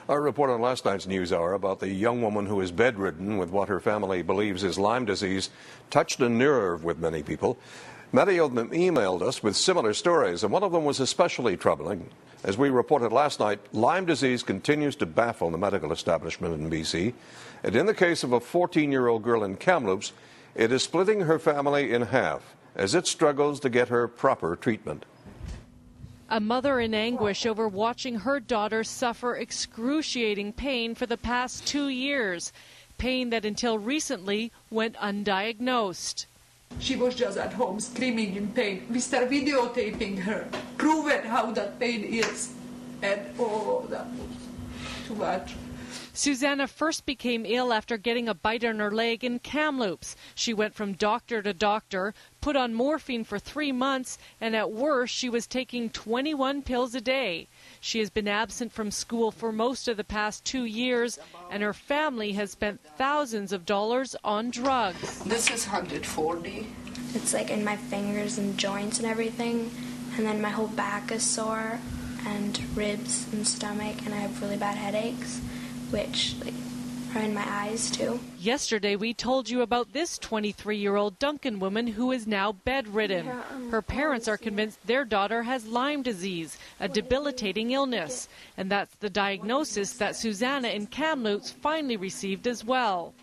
Our report on last night's News Hour about the young woman who is bedridden with what her family believes is Lyme disease touched a nerve with many people. Many of them emailed us with similar stories, and one of them was especially troubling. As we reported last night, Lyme disease continues to baffle the medical establishment in BC. And in the case of a 14-year-old girl in Kamloops, it is splitting her family in half as it struggles to get her proper treatment. A mother in anguish over watching her daughter suffer excruciating pain for the past 2 years, pain that until recently went undiagnosed. She was just at home screaming in pain. We started videotaping her, proving how that pain is. And oh, that was too much. Susanna first became ill after getting a bite on her leg in Kamloops. She went from doctor to doctor, put on morphine for 3 months, and at worst she was taking 21 pills a day. She has been absent from school for most of the past 2 years, and her family has spent thousands of dollars on drugs. This is 140. It's like in my fingers and joints and everything, and then my whole back is sore, and ribs and stomach, and I have really bad headaches, which are in my eyes too. Yesterday we told you about this 23-year-old Duncan woman who is now bedridden. Her parents are convinced their daughter has Lyme disease, a debilitating illness. And that's the diagnosis that Susanna in Kamloops finally received as well.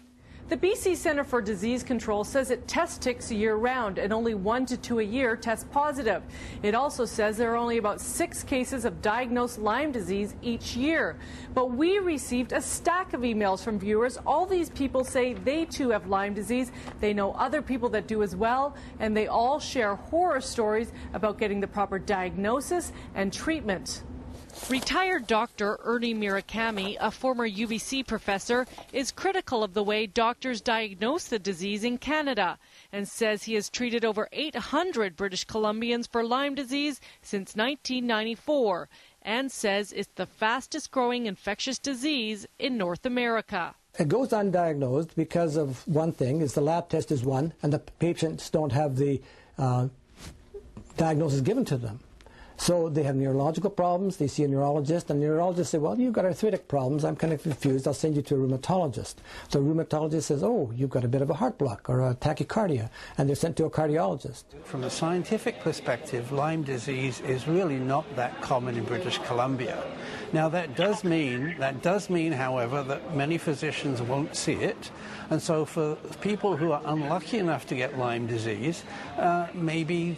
The BC Centre for Disease Control says it tests ticks year-round and only 1 to 2 a year test positive. It also says there are only about 6 cases of diagnosed Lyme disease each year. But we received a stack of emails from viewers. All these people say they too have Lyme disease. They know other people that do as well, and they all share horror stories about getting the proper diagnosis and treatment. Retired doctor Ernie MURAKAMI, a former UBC professor, is critical of the way doctors diagnose the disease in Canada and says he has treated over 800 British Columbians for Lyme disease since 1994 and says it's the fastest growing infectious disease in North America. It goes undiagnosed because of one thing, is the lab test is one, and the patients don't have the diagnosis given to them. So they have neurological problems, they see a neurologist, and the neurologist says, well, you've got arthritic problems, I'm kind of confused, I'll send you to a rheumatologist. So the rheumatologist says, oh, you've got a bit of a heart block or a tachycardia, and they're sent to a cardiologist. From a scientific perspective, Lyme disease is really not that common in British Columbia. Now that does mean, however, that many physicians won't see it, and so for people who are unlucky enough to get Lyme disease, maybe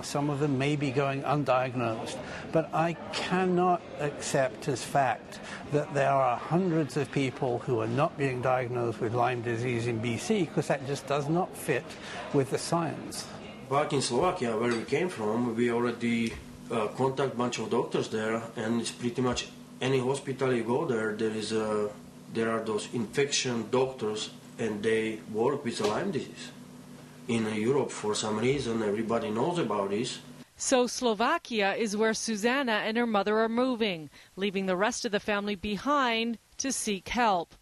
some of them may be going undiagnosed. But I cannot accept as fact that there are hundreds of people who are not being diagnosed with Lyme disease in BC, because that just does not fit with the science. Back in Slovakia, where we came from, we already contact a bunch of doctors there, and it's pretty much any hospital you go there are those infection doctors, and they work with Lyme disease. In Europe, for some reason, everybody knows about this. So Slovakia is where Susanna and her mother are moving, leaving the rest of the family behind to seek help.